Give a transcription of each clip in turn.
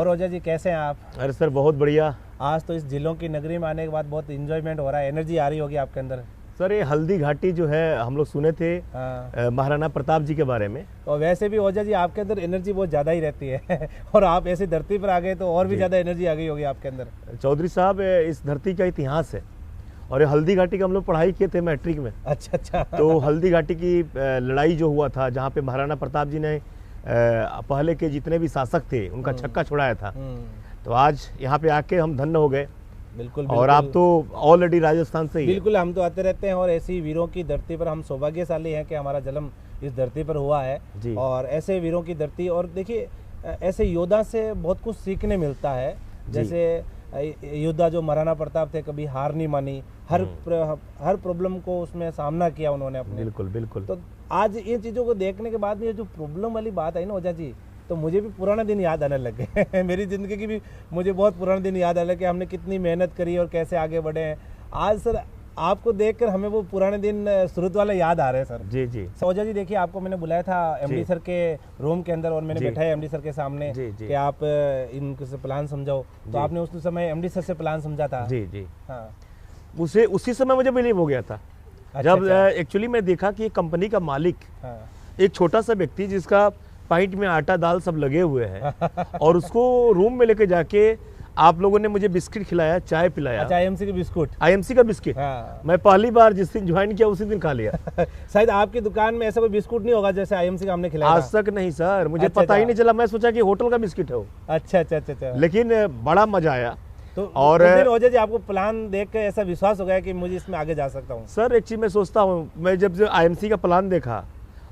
और ओझा जी कैसे हैं आप? अरे सर बहुत बढ़िया। आज तो इस जिलों की नगरी में आने के बाद बहुत इंजॉयमेंट हो रहा है, एनर्जी आ रही होगी आपके अंदर। सर ये हल्दी घाटी जो है हम लोग सुने थे महाराणा प्रताप जी के बारे में। और वैसे भी ओझा जी आपके अंदर एनर्जी बहुत ज़्यादा ही रहती है और आप ऐसी धरती पर आ गए तो और भी ज़्यादा एनर्जी आ गई होगी आपके अंदर। चौधरी साहब इस धरती का इतिहास है और ये हल्दी घाटी का हम लोग पढ़ाई किए थे मैट्रिक में। अच्छा अच्छा। तो हल्दी घाटी की लड़ाई जो हुआ था जहाँ पे महाराणा प्रताप जी ने पहले के जितने भी शासक थे उनका छक्का छुड़ाया था। तो आज यहाँ पे आके हम धन्य हो गए। बिल्कुल। और आप तो ऑलरेडी राजस्थान से ही। बिल्कुल, हम तो आते रहते हैं और ऐसी वीरों की धरती पर हम सौभाग्यशाली हैं कि हमारा जन्म इस धरती पर हुआ है जी। और ऐसे वीरों की धरती, और देखिए ऐसे योद्धा से बहुत कुछ सीखने मिलता है। जैसे योद्धा जो महाराणा प्रताप थे, कभी हार नहीं मानी, हर प्रॉब्लम को उसमें सामना किया उन्होंने अपने। बिल्कुल बिल्कुल। तो आज इन चीज़ों को देखने के बाद में ये जो प्रॉब्लम वाली बात आई ना ओझा जी, तो मुझे भी पुराने दिन याद आने लग गए मेरी ज़िंदगी की भी मुझे बहुत पुराने दिन याद आने लगे कि हमने कितनी मेहनत करी और कैसे आगे बढ़े हैं। आज सर आपको देखकर हमें वो पुराने दिन शुरुआत वाले याद आ रहे हैं सर। जी जी। ओझा जी देखिए, आपको मैंने बुलाया था एमडी सर के रूम के अंदर और मैंने बैठा है एमडी सर के सामने कि आप इनसे प्लान समझाओ। तो आपने उस समय एमडी सर से प्लान समझा था। जी जी। हाँ, उसी समय मुझे बिलीव हो गया था। जब एक्चुअली मैं देखा कि कंपनी का मालिक एक छोटा सा व्यक्ति जिसका पाइट में आटा दाल सब लगे हुए हैं और उसको रूम में लेके जाके आप लोगों ने मुझे बिस्किट खिलाया, चाय पिलाया। अच्छा, आईएमसी के बिस्कुट। आईएमसी का बिस्किट। हाँ। मैं पहली बार जिस दिन ज्वाइन किया उसी दिन खा लिया। शायद आपकी दुकान में ऐसा कोई बिस्कुट नहीं होगा जैसे आईएमसी का हमने खिलाया। आज तक नहीं सर, मुझे पता ही नहीं चला। मैं सोचा कि होटल का बिस्किट है वो। अच्छा अच्छा अच्छा। लेकिन बड़ा मजा आया। तो और ओझा जी आपको प्लान देख कर ऐसा विश्वास हो गया कि मुझे इसमें आगे जा सकता हूँ? सर एक चीज मैं सोचता हूँ, मैं जब आईएमसी का प्लान देखा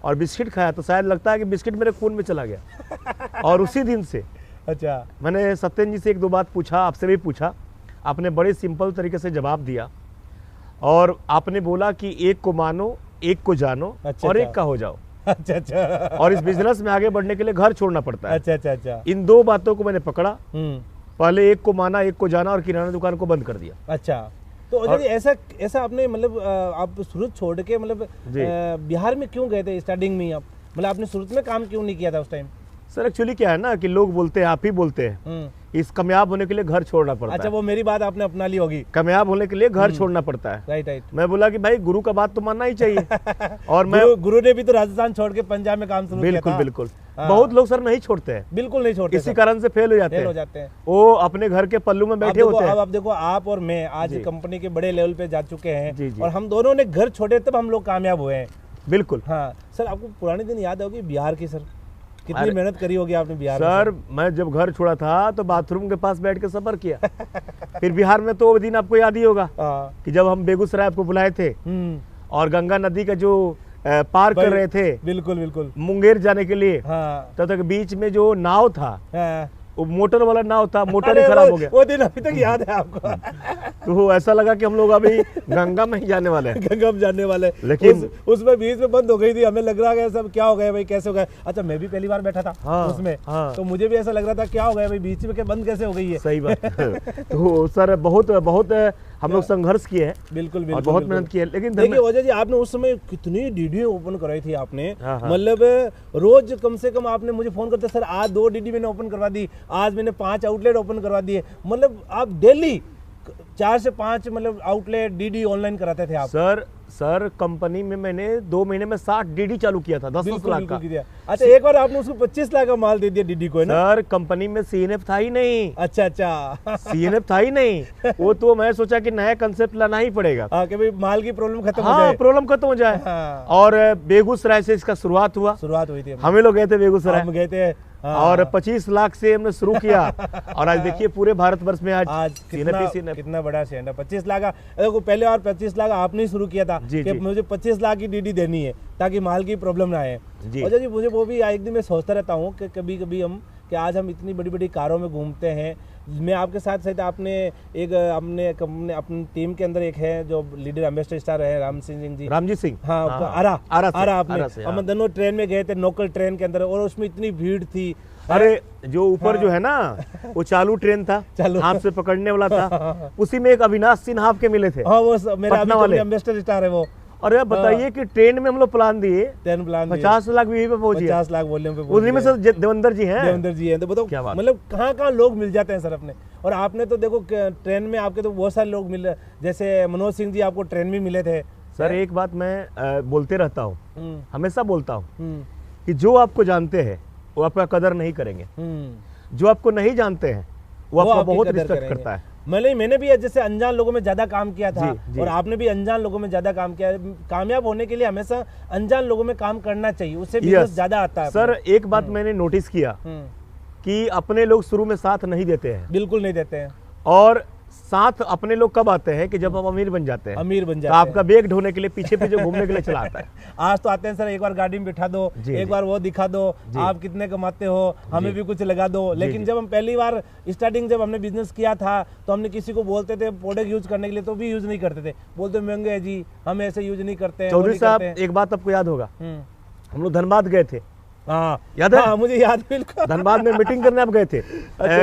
और बिस्किट खाया तो शायद लगता है कि बिस्किट मेरे खून में चला गया। और उसी दिन से अच्छा, मैंने सत्यन जी से एक दो बात पूछा, आपसे भी पूछा, आपने बड़े सिंपल तरीके से जवाब दिया और आपने बोला कि एक को मानो, एक को जानो। अच्छा, और एक का हो जाओ। अच्छा अच्छा। और इस बिजनेस में आगे बढ़ने के लिए घर छोड़ना पड़ता है। अच्छा अच्छा अच्छा। इन दो बातों को मैंने पकड़ा। पहले एक को माना, एक को जाना और किराना दुकान को बंद कर दिया। अच्छा, तो ओझा जी ऐसा आपने मतलब आप सूरत छोड़ के मतलब बिहार में क्यों गए थे स्टार्टिंग में? आप मतलब आपने सूरत में काम क्यों नहीं किया था उस टाइम? सर एक्चुअली क्या है ना कि लोग बोलते हैं, आप ही बोलते हैं, इस कामयाब होने के लिए घर छोड़ना पड़ता है। अच्छा, वो मेरी बात आपने अपना ली होगी। कामयाब होने के लिए घर छोड़ना पड़ता है। Right right. मैं बोला कि भाई गुरु का बात तो मानना ही चाहिए। और मैं गुरु ने भी तो राजस्थान छोड़ के पंजाब में काम शुरू किया था। बिल्कुल बिल्कुल। बहुत लोग सर नहीं छोड़ते हैं। बिल्कुल नहीं छोड़ते, इसी कारण से फेल हो जाते हैं। वो अपने घर के पल्लू में बैठे होते हैं। अब आप देखो, आप और मैं आज कंपनी के बड़े लेवल पे जा चुके हैं और हम दोनों ने घर छोड़े तब हम लोग कामयाब हुए हैं। बिल्कुल। हाँ सर, आपको पुराने दिन याद होगी बिहार की? सर कितनी मेहनत करी होगी आपने बिहार में? सर मैं जब घर छोड़ा था तो बाथरूम के पास बैठ के सफर किया। फिर बिहार में तो वो दिन आपको याद ही होगा कि जब हम बेगूसराय आपको बुलाए थे और गंगा नदी का जो पार कर रहे थे। बिल्कुल बिल्कुल। मुंगेर जाने के लिए। तब तक बीच में जो नाव था, वो मोटर वाला नाव था, मोटर ही खराब हो गया। वो दिन अभी तक याद है आपको? तो ऐसा लगा कि हम लोग अभी गंगा में ही जाने वाले हैं। गंगा में जाने वाले, लेकिन उसमें बीच में बंद हो गई थी। हमें लग रहा है सब क्या हो गया भाई, कैसे हो गया? अच्छा, मैं भी पहली बार बैठा था उसमें। तो मुझे भी ऐसा लग रहा था क्या हो गया भाई, बीच में क्या बंद कैसे हो गई है? सही बात। तो सर बहुत बहुत हम लोग संघर्ष किए हैं। बिल्कुल बिल्कुल, बहुत मेहनत की है। लेकिन देखिए ओझा जी, आपने उस समय कितनी डीडी ओपन कराई थी आपने। मतलब रोज कम से कम आपने मुझे फोन करते, सर आज 2 डीडी मैंने ओपन करवा दी, आज मैंने 5 आउटलेट ओपन करवा दिए। मतलब आप डेली 4 से 5 मतलब आउटलेट डीडी ऑनलाइन कराते थे आप? सर कंपनी में मैंने 2 महीने में 60 डीडी चालू किया था, 10 लाख का। अच्छा, एक बार आपने उसको 25 लाख का माल दे दिया डीडी को, है ना? सर कंपनी में सीएनएफ था ही नहीं। अच्छा अच्छा। सीएनएफ था ही नहीं। वो तो मैं सोचा कि नया कंसेप्ट लाना ही पड़ेगा कि भाई माल की प्रॉब्लम खत्म हो जाए। प्रॉब्लम खत्म हो जाए। और बेगूसराय से इसका शुरुआत हुई थी। हम लोग गए थे बेगूसराय, हम गए थे और 25 लाख से हमने शुरू किया और आज देखिए पूरे भारतवर्ष में आज कितना बड़ा सेंटर 25 लाख का। देखो पहले और 25 लाख आपने ही शुरू किया था कि मुझे 25 लाख की डीडी देनी है ताकि माल की प्रॉब्लम ना आए। अच्छा जी, मुझे वो भी एक दिन मैं सोचता रहता हूँ कि कभी कभी कि आज हम इतनी बड़ी बड़ी कारों में घूमते हैं। मैं आपके साथ साथ आपने एक अपनी टीम के अंदर एक है जो लीडर एम्बेसडर स्टार है, रामजीत सिंह। हाँ, आरा आपने। हम दोनों ट्रेन में गए थे, लोकल ट्रेन के अंदर, और उसमें इतनी भीड़ थी। अरे जो ऊपर जो है ना वो चालू ट्रेन था, हाथ से पकड़ने वाला था। उसी में एक अविनाश सिन्हा के मिले थे। हाँ, वो मेरा एम्बेसडर स्टार है वो। और अब बताइए कि ट्रेन में हम लोग प्लान दिए, 50 लाख व्यूज पे पहुंचे, 50 लाख वॉल्यूम पे, उन्हीं में से देवेंद्र जी हैं। देवेंद्र जी हैं, तो बताओ क्या मतलब कहाँ लोग मिल जाते हैं सर अपने। और आपने तो देखो ट्रेन में आपके तो बहुत सारे लोग मिल रहे, जैसे मनोज सिंह जी आपको ट्रेन में मिले थे। सर एक बात मैं बोलते रहता हूँ, हमेशा बोलता हूँ कि जो आपको जानते हैं वो आपका कदर नहीं करेंगे, जो आपको नहीं जानते हैं वो आपका बहुत रिस्पेक्ट करता है। मैंने भी जैसे अनजान लोगों में ज्यादा काम किया था, और आपने भी अनजान लोगों में ज्यादा काम किया। कामयाब होने के लिए हमेशा अनजान लोगों में काम करना चाहिए, उससे बिजनेस ज्यादा आता है। सर एक बात मैंने नोटिस किया कि अपने लोग शुरू में साथ नहीं देते हैं, बिल्कुल नहीं देते हैं। और साथ अपने लोग कब आते हैं कि जब हम अमीर बन जाते हैं, अमीर बन जाते हैं। आपका बैग ढोने के लिए पीछे पीछे घूमने के लिए चला आता है। आज तो आते हैं सर, एक बार गाड़ी में बिठा दो, एक बार वो दिखा दो, आप कितने कमाते हो, हमें भी कुछ लगा दो। लेकिन जब हम पहली बार स्टार्टिंग जब हमने बिजनेस किया था तो हमने किसी को बोलते थे प्रोडक्ट यूज करने के लिए, तो भी यूज नहीं करते थे, बोलते महंगे है जी, हम ऐसे यूज नहीं करते। चौधरी साहब एक बात आपको याद होगा, हम लोग धनबाद गए थे, याद है? मुझे याद, बिल्कुल। धनबाद में मीटिंग करने आप गए थे।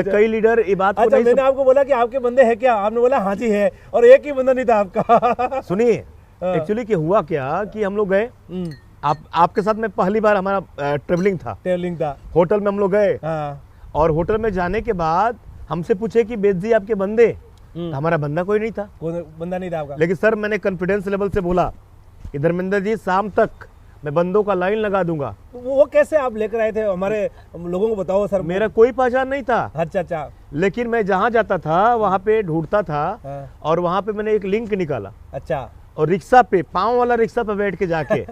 कई लीडर ये बात को मैंने आपको बोला कि आपके बंदे हैं क्या, आपने बोला हाँ जी है, और एक ही बंदा नहीं था आपका। सुनिए एक्चुअली क्या हुआ क्या कि हम लोग गए, आपके साथ में पहली बार हमारा ट्रेवलिंग था, होटल में हम लोग गए, और होटल में जाने के बाद हमसे पूछे कि बेद जी आपके बंदे, हमारा बंदा कोई नहीं था, बंदा नहीं था आपका। लेकिन सर मैंने कॉन्फिडेंस लेवल से बोला कि धर्मेंद्र जी शाम तक मैं बंदों का लाइन लगा दूंगा। वो कैसे आप लेकर आए थे, हमारे लोगों को बताओ सर। मेरा कोई पहचान नहीं था। अच्छा। लेकिन मैं जहाँ जाता था वहाँ पे ढूंढता था, और वहाँ पे मैंने एक लिंक निकाला। अच्छा। और रिक्शा पे, पाँव वाला रिक्शा पे बैठ के जाके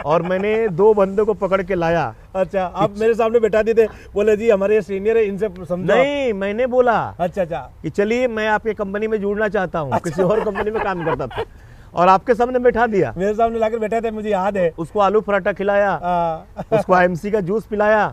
और मैंने 2 बंदों को पकड़ के लाया। अच्छा, आप मेरे सामने बैठा दिए थे, बोले जी हमारे सीनियर है, इनसे समझो। नहीं, मैंने बोला अच्छा कि चलिए मैं आपके कंपनी में जुड़ना चाहता हूँ। किसी और कंपनी में काम करता था, और आपके सामने बैठा दिया, मेरे सामने लाकर बैठा था, मुझे याद है। उसको आलू पराठा खिलाया, उसको IMC का जूस पिलाया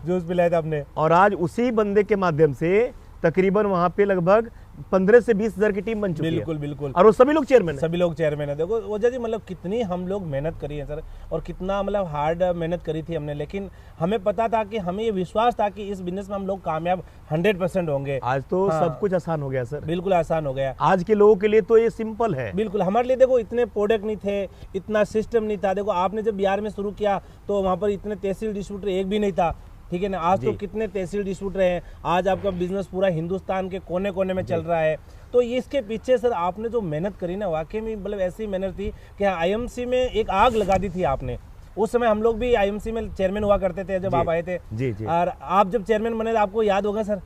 था आपने। और आज उसी बंदे के माध्यम से तकरीबन वहाँ पे लगभग 15 से 20 हजार की टीम बन चुकी है। बिल्कुल। और वो सभी लोग चेयरमैन है। देखो ओझा जी, मतलब कितनी हम लोग मेहनत करी है सर, और कितना मतलब हार्ड मेहनत करी थी हमने, लेकिन हमें पता था कि हमें ये विश्वास था कि इस बिजनेस में हम लोग कामयाब 100% होंगे। आज तो सब कुछ आसान हो गया सर, बिल्कुल आसान हो गया। आज के लोगों के लिए तो ये सिंपल है। बिल्कुल, हमारे लिए देखो इतने प्रोडक्ट नहीं थे, इतना सिस्टम नहीं था। देखो आपने जब बिहार में शुरू किया तो वहाँ पर इतने तहसील डिस्ट्रीब्यूटर एक भी नहीं था, ठीक है ना। आज तो कितने तहसील डिस्ट्रीब्यूटर हैं, आज आपका बिजनेस पूरा हिंदुस्तान के कोने कोने में चल रहा है। तो ये इसके पीछे सर आपने जो मेहनत करी ना, वाकई में मतलब ऐसी मेहनत थी कि IMC में एक आग लगा दी थी आपने। उस समय हम लोग भी IMC में चेयरमैन हुआ करते थे जब आप आए थे। जी। और आप जब चेयरमैन बने आपको याद होगा सर,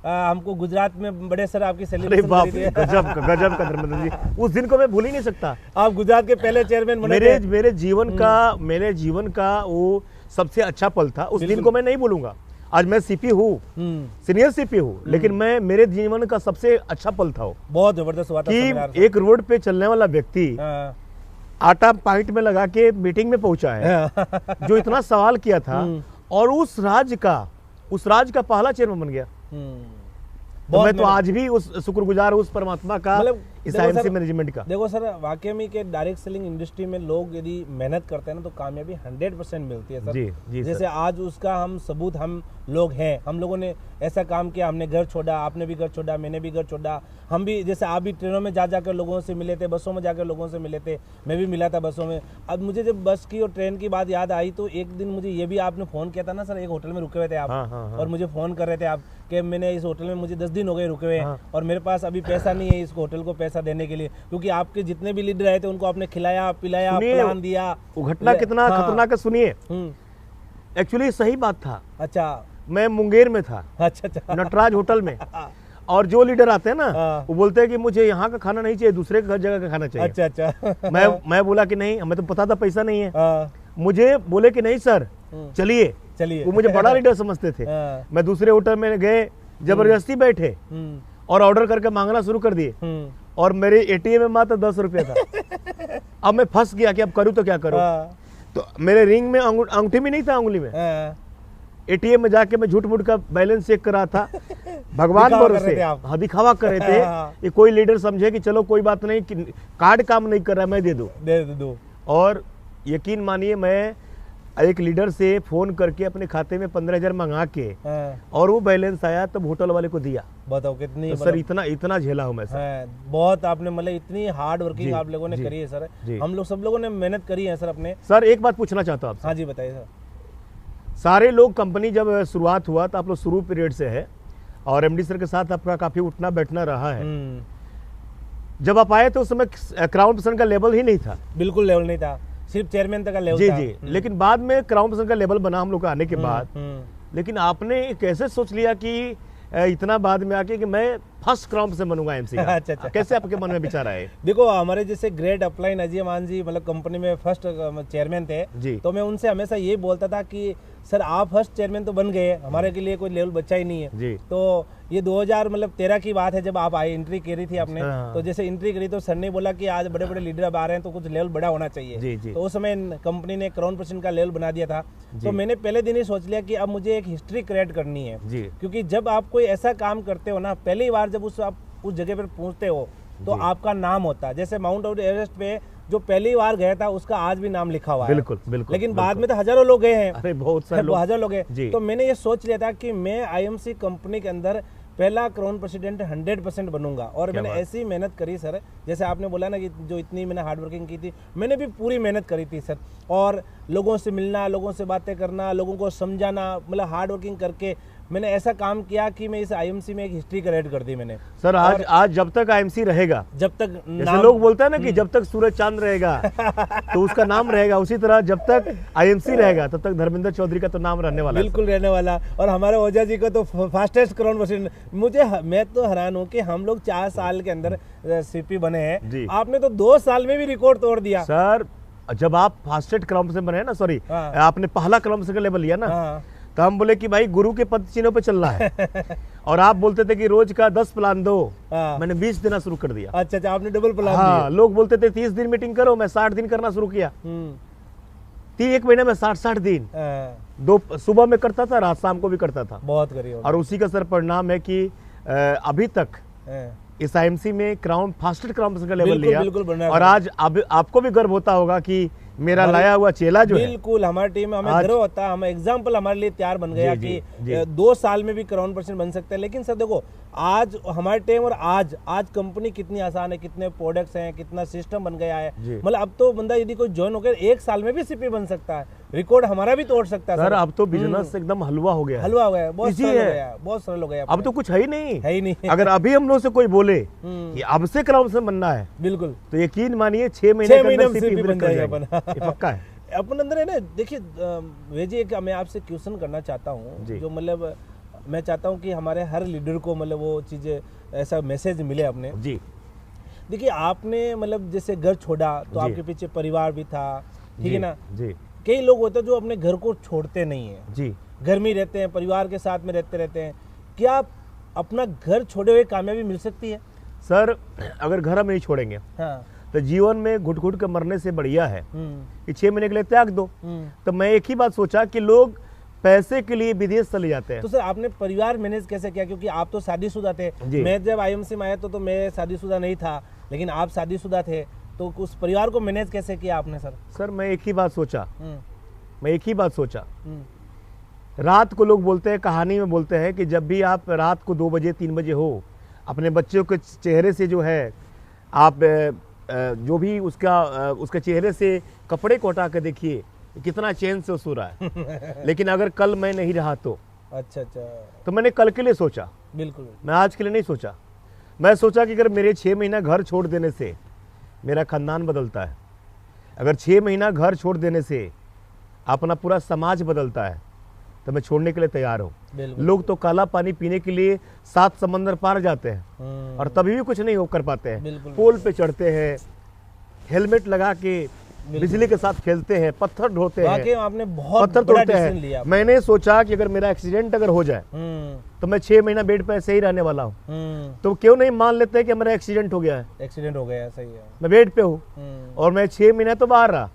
हमको गुजरात में बड़े सर आपकी सेलिब्रेशन करी थी। गजब का धर्मेंद्र जी, उस दिन को मैं भूल ही नहीं सकता। आप गुजरात के पहले चेयरमैन बने थे। मेरे जीवन का वो सबसे अच्छा पल था, उस दिन को मैं नहीं भूलूंगा। आज मैं CP हूँ, सीनियर CP हूँ, लेकिन मेरे जीवन का सबसे अच्छा पल था वो। बहुत जबरदस्त हुआ था कि एक रोड पे चलने वाला व्यक्ति आटा पॉइंट में लगा के मीटिंग में पहुंचा है, जो इतना सवाल किया था, और उस राज्य का पहला चेयरमैन बन गया। तो मैं तो आज भी उस शुक्रगुजार हूँ उस परमात्मा का, इस IMC मैनेजमेंट का। देखो सर, वाकई में के डायरेक्ट सेलिंग इंडस्ट्री में लोग यदि मेहनत करते हैं ना तो कामयाबी 100% मिलती है सर। जी जैसे आज उसका हम सबूत हम लोग हैं, हम लोगों ने ऐसा काम किया, हमने घर छोड़ा, आपने भी घर छोड़ा, मैंने भी घर छोड़ा। हम भी जैसे आप भी ट्रेनों में जाकर लोगों से मिले थे, बसों में जाकर लोगों से मिले थे, मैं भी मिला था बसों में। अब मुझे जब बस की और ट्रेन की बात याद आई तो एक दिन मुझे ये भी आपने फोन किया था ना सर, एक होटल में रुके हुए थे आप। और मुझे फोन कर रहे थे आप कि मैंने इस होटल में, मुझे 10 दिन हो गए रुके हुए, और मेरे पास अभी पैसा नहीं है इस होटल को पैसा देने के लिए, क्योंकि आपके जितने भी लीडर आए थे उनको आपने खिलाया पिलाया, प्लान दिया। वो घटना कितना खतरनाक है सुनिए। एक्चुअली सही बात था। अच्छा, मैं मुंगेर में था। अच्छा। नटराज होटल में। और जो लीडर आते हैं ना, वो बोलते हैं कि मुझे यहाँ का खाना नहीं चाहिए, दूसरे जगह का खाना चाहिए। अच्छा। मैं बोला कि नहीं, हमें तो पता था पैसा नहीं है। मुझे बोले कि नहीं सर चलिए। वो मुझे बड़ा लीडर समझते थे। मैं दूसरे होटल में गए, जबरदस्ती बैठे और ऑर्डर करके मांगना शुरू कर दिए, और मेरे ATM में मात्र 10 रुपया था। अब मैं फंस गया कि अब करूँ तो क्या करूँ। तो मेरे रिंग में अंगूठी में नहीं था, उंगली में। ATM में जाके मैं झूठ मूठ का बैलेंस चेक कर रहा था, भगवान भरोसे। हाँ, दिखावा कर रहे थे कि कोई लीडर समझे कि चलो कोई बात नहीं, कार्ड काम नहीं कर रहा, मैं दे दूं। दे दूं। और यकीन मानिए, मैं एक लीडर से फोन करके अपने खाते में 15,000 मंगा के और वो बैलेंस आया तब होटल वाले को दिया। बताओ कितनी तो सर इतना झेला हूँ मैं सर। बहुत आपने मतलब इतनी हार्ड वर्किंग आप लोगों ने करी है सर। हम लोग सब लोगों ने मेहनत करी है सर अपने। सर एक बात पूछना चाहता हूँ आपसे। हाँ जी बताइए सर। सारे लोग कंपनी जब शुरुआत हुआ तो आप लोग शुरू पीरियड से है और एमडी सर के साथ आपका काफी उठना बैठना रहा है। जब आप आए तो उस समय क्राउन पर्सन का लेवल ही नहीं था। बिल्कुल लेवल नहीं था, सिर्फ चेयरमैन तक का लेवल था। जी। लेकिन बाद में क्राउन पर्सन का लेवल बना हम लोग का आने के बाद। लेकिन आपने कैसे सोच लिया कि इतना बाद में आके कि मैं फर्स्ट क्राउन पर्सन बनूंगा एमसी का? अच्छा। कैसे आपके मन में विचार आए? देखो हमारे जैसे ग्रेट अपलाइन अजय मान जी मतलब कंपनी में फर्स्ट चेयरमैन थे जी। तो मैं उनसे हमेशा ये बोलता था कि सर आप फर्स्ट चेयरमैन तो बन गए, हमारे के लिए कोई लेवल बच्चा ही नहीं है जी। तो ये 2013 की बात है जब आप आए, एंट्री करी थी आपने। तो जैसे एंट्री करी तो सर ने बोला कि आज बड़े बड़े लीडर अब आ रहे हैं तो कुछ लेवल बड़ा होना चाहिए जी। तो उस समय कंपनी ने क्राउन पर्सन का लेवल बना दिया था। तो मैंने पहले दिन ही सोच लिया कि अब मुझे एक हिस्ट्री क्रिएट करनी है जी। क्योंकि जब आप कोई ऐसा काम करते हो ना, पहली बार जब आप उस जगह पर पहुंचते हो तो आपका नाम होता है। जैसे माउंट एवरेस्ट पे जो पहली बार गया था उसका आज भी नाम लिखा हुआ है। बिल्कुल। लेकिन बाद में तो हजारों लोग गए हैं। अरे बहुत सारे लोग, हजारों लोग गए। तो मैंने ये सोच लिया था कि मैं आईएमसी कंपनी के अंदर पहला क्राउन प्रेसिडेंट 100% बनूंगा। और मैंने ऐसी मेहनत करी सर, जैसे आपने बोला ना कि जो इतनी मैंने हार्ड वर्किंग की थी, मैंने भी पूरी मेहनत करी थी सर। और लोगों से मिलना, लोगों से बातें करना, लोगों को समझाना, मतलब हार्ड वर्किंग करके मैंने ऐसा काम किया कि मैं इस आईएमसी में एक हिस्ट्री क्रिएट कर दी मैंने। सर आज जब तक आईएमसी रहेगा, जब तक जैसे लोग बोलते हैं ना कि जब तक सूरज चांद रहेगा तो उसका नाम रहेगा, उसी तरह जब तक आईएमसी रहेगा तब तक धर्मेंद्र चौधरी का तो नाम रहने वाला। बिल्कुल रहने वाला। और हमारे ओझा जी को तो फास्टेस्ट क्राउन पर्सन, मैं तो हैरान हूँ कि हम लोग 4 साल के अंदर सीपी बने हैं, आपने तो 2 साल में भी रिकॉर्ड तोड़ दिया सर। जब आप फास्टेस्ट क्राउन पर्सन बने ना, सॉरी आपने पहला क्राउन पर्सन का लेवल लिया ना, तो हम बोले कि भाई गुरु के पद चिन्हों पे चलना है। और आप बोलते थे कि रोज का 10 प्लान दो, मैंने 20 देना शुरू कर दिया। अच्छा, आपने डबल प्लान दिया। लोग बोलते थे 30 दिन मीटिंग करो, मैं 60 दिन करना शुरू किया। 1 महीने में 60 दिन, 2 सुबह में करता था, रात शाम को भी करता था। बहुत करिए। और उसी का सर परिणाम है कि अभी तक इस आईएमसी में फास्टेस्ट क्राउन पर्सन का लेवल लिया। और आज आपको भी गर्व होता होगा कि मेरा लाया हुआ चेला जो है। बिल्कुल, हमारी टीम में हमें गर्व होता है, हम एग्जाम्पल हमारे लिए तैयार बन गया कि 2 साल में भी क्राउन पर्सन बन सकते हैं। लेकिन सर देखो आज हमारे टीम और आज कंपनी कितनी आसान है, कितने प्रोडक्ट्स हैं, कितना सिस्टम बन गया है। मतलब अब तो बंदा यदि कोई ज्वाइन होकर 1 साल में भी सीपी बन सकता है, रिकॉर्ड हमारा भी तोड़ सकता है। सर अब तो बिजनेस एकदम हलवा हो गया, हलवा हो गया, बहुत सरल हो गया। अब तो कुछ है ही नहीं। अगर अभी हम लोग से कोई बोले कि अब से क्राउन पर्सन बनना है, बिल्कुल, तो यकीन मानिए 6 महीने बन जाएगा। पक्का है अपन अंदर है ना। देखिए वेजी, एक मैं आपसे क्वेश्चन करना चाहता हूँ, जो मतलब मैं चाहता हूँ कि हमारे हर लीडर को मतलब वो चीज़ें ऐसा मैसेज मिले अपने जी। देखिए आपने मतलब जैसे घर छोड़ा तो आपके पीछे परिवार भी था, ठीक है ना जी। कई लोग होते हैं जो अपने घर को छोड़ते नहीं है जी, घर में रहते हैं, परिवार के साथ में रहते हैं। क्या अपना घर छोड़े हुए कामयाबी मिल सकती है? सर अगर घर हम नहीं छोड़ेंगे तो जीवन में घुट घुट कर मरने से बढ़िया है कि 6 महीने के लिए त्याग दो। तो मैं एक ही बात सोचा कि लोग पैसे के लिए विदेश चले जाते हैं। तो सर आपने परिवार मैनेज कैसे किया? क्योंकि आप तो शादीशुदा थे, मैं जब आईएमसी में आया तो मैं शादीशुदा नहीं था, लेकिन आप शादीशुदा थे, तो उस परिवार को मैनेज कैसे किया आपने? सर मैं एक ही बात सोचा, रात को लोग बोलते हैं, कहानी में बोलते हैं कि जब भी आप रात को 2 बजे 3 बजे हो, अपने बच्चों के चेहरे से जो है आप जो भी उसके चेहरे से कपड़े को हटा के देखिए कितना चैन से सो रहा है। लेकिन अगर कल मैं नहीं रहा तो अच्छा तो मैंने कल के लिए सोचा, बिल्कुल मैं आज के लिए नहीं सोचा। मैं सोचा कि अगर मेरे 6 महीना घर छोड़ देने से मेरा खानदान बदलता है, अगर 6 महीना घर छोड़ देने से अपना पूरा समाज बदलता है, तो मैं छोड़ने के लिए तैयार हूँ। लोग तो काला पानी पीने के लिए 7 समंदर पार जाते हैं और तभी भी कुछ नहीं हो कर पाते हैं। पोल पे चढ़ते हैं, हेलमेट लगा के बिजली के साथ खेलते हैं, पत्थर ढोते हैं, आपने बहुत पत्थर तोड़ते हैं। मैंने सोचा कि अगर मेरा एक्सीडेंट अगर हो जाए तो मैं 6 महीना बेड पे ऐसे ही रहने वाला हूँ, तो क्यों नहीं मान लेते हैं कि मेरा एक्सीडेंट हो गया है। एक्सीडेंट हो गया, सही है, मैं बेड पे हूँ और मैं 6 महीना तो बाहर रहा,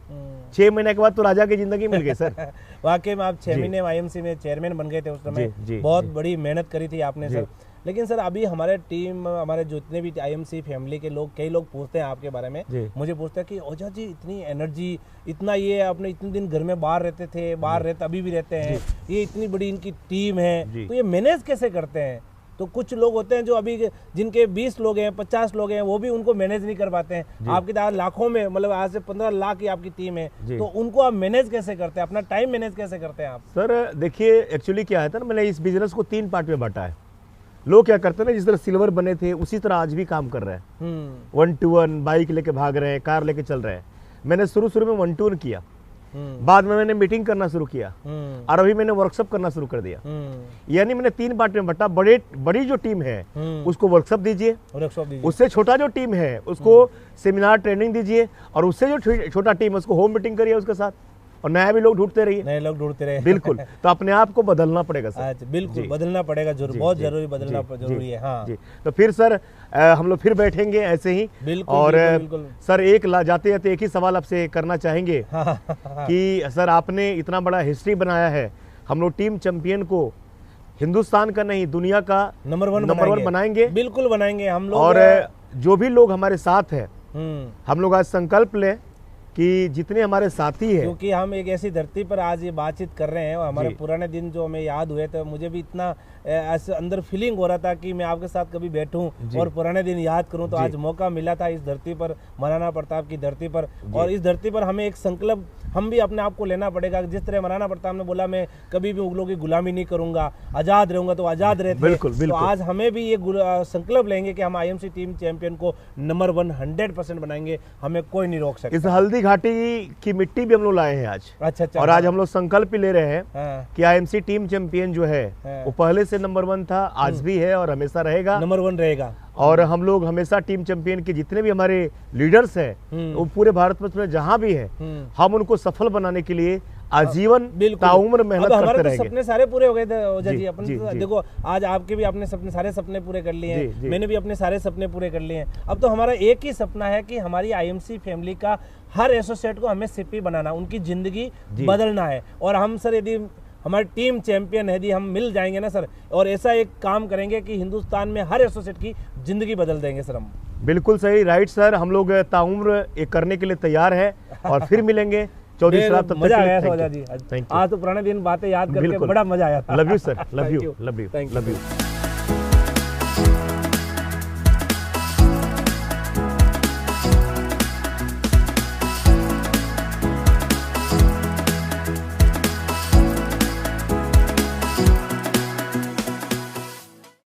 6 महीने के बाद तो राजा की जिंदगी मिल गई सर। वाकई में आप 6 महीने आईएमसी में चेयरमैन बन गए थे उस समय, बहुत बड़ी मेहनत करी थी आपने सर। लेकिन सर अभी हमारे टीम, हमारे जितने भी IMC फैमिली के लोग, कई लोग पूछते हैं आपके बारे में, मुझे पूछते हैं कि ओझा जी इतनी एनर्जी, इतना ये आपने इतने दिन घर में बाहर रहते थे, बाहर रहते अभी भी रहते हैं, ये इतनी बड़ी इनकी टीम है, तो ये मैनेज कैसे करते हैं? तो कुछ लोग होते हैं जो अभी जिनके 20 लोग हैं, 50 लोग हैं, वो भी उनको मैनेज नहीं कर पाते हैं। आपकी तो लाखों में, मतलब आज से 15 लाख की आपकी टीम है, तो उनको आप मैनेज कैसे करते हैं, अपना टाइम मैनेज कैसे करते हैं आप? सर देखिए, एक्चुअली क्या है था ना, मैंने इस बिजनेस को 3 पार्ट में बांटा है। लोग क्या करते हैं ना, जिस तरह सिल्वर बने थे उसी तरह आज भी काम कर रहे हैं। 1 to 1 बाइक लेके भाग रहे हैं, कार लेके चल रहे हैं। मैंने शुरू में 1 to 1 किया, बाद में मैंने मीटिंग करना शुरू किया, और अभी मैंने वर्कशॉप करना शुरू कर दिया। यानी मैंने 3 पार्ट में बटा। बड़ी जो टीम है उसको वर्कशॉप दीजिए, उससे छोटा जो टीम है उसको सेमिनार ट्रेनिंग दीजिए, और उससे जो छोटा टीम है उसको होम मीटिंग करिए उसके साथ, और नया भी लोग ढूंढते रहिए, नए लोग ढूंढते रहे। बिल्कुल। तो अपने आप को बदलना पड़ेगा सर। अच्छा, बिल्कुल बदलना पड़ेगा, बहुत जरूरी बदलना जरूरी है। हाँ जी। तो फिर सर हम लोग फिर बैठेंगे ऐसे ही, बिल्कुल, और बिल्कुल। सर जाते जाते एक ही सवाल आपसे करना चाहेंगे कि सर आपने इतना बड़ा हिस्ट्री बनाया है, हम लोग टीम चैंपियन को हिंदुस्तान का नहीं दुनिया का नंबर 1 बनाएंगे। बिल्कुल बनाएंगे हम लोग। और जो भी लोग हमारे साथ है, हम लोग आज संकल्प लें कि जितने हमारे साथी हैं, क्योंकि हम एक ऐसी धरती पर आज ये बातचीत कर रहे हैं, और हमारे पुराने दिन जो हमें याद हुए थे, मुझे भी इतना ऐसे अंदर फीलिंग हो रहा था कि मैं आपके साथ कभी बैठूं और पुराने दिन याद करूं। तो आज मौका मिला था इस धरती पर, महाराणा प्रताप की धरती पर, और इस धरती पर हमें एक संकल्प हम भी अपने आप को लेना पड़ेगा। जिस तरह महाराणा प्रताप ने बोला, मैं कभी भी मुगलों की गुलामी नहीं करूंगा, आजाद रहूंगा, तो आजाद रहते। बिल्कुल, तो आज हमें भी ये संकल्प लेंगे कि हम IMC टीम चैंपियन को नंबर 1 100% बनाएंगे, हमें कोई नहीं रोक सकता। इस हल्दी घाटी की मिट्टी भी हम लोग लाए हैं आज। अच्छा। और आज हम लोग संकल्प भी ले रहे हैं कि IMC टीम चैंपियन जो है वो पहले से नंबर 1 था, आज भी है और हमेशा रहेगा, नंबर 1 रहेगा। और हम लोग हमेशा टीम चैंपियन के जितने भी हमारे लीडर्स हैं वो पूरे भारत में जहां भी है, हम उनको सफल बनाने के लिए आजीवन ताउम्र मेहनत करते रहेंगे। सपने सारे पूरे हो गए थे ओझा जी अपन। देखो आज आपके भी अपने सपने, सारे सपने पूरे कर लिए हैं, मैंने भी अपने सारे सपने पूरे कर लिए हैं। अब तो हमारा एक ही सपना है कि हमारी IMC फैमिली का हर एसोसिएट को हमें CP बनाना, उनकी जिंदगी बदलना है। और हम सर यदि हमारी टीम चैंपियन है, यदि हम मिल जाएंगे ना सर, और ऐसा एक काम करेंगे कि हिंदुस्तान में हर एसोसिएट की जिंदगी बदल देंगे सर हम। बिल्कुल सही, राइट सर। हम लोग ताउम्र ये करने के लिए तैयार है, और फिर मिलेंगे चौधरी साहब। मजा आया ओझा जी, आज तो पुराने दिन बातें याद करके बड़ा मजा आया था। Love you sir, love you.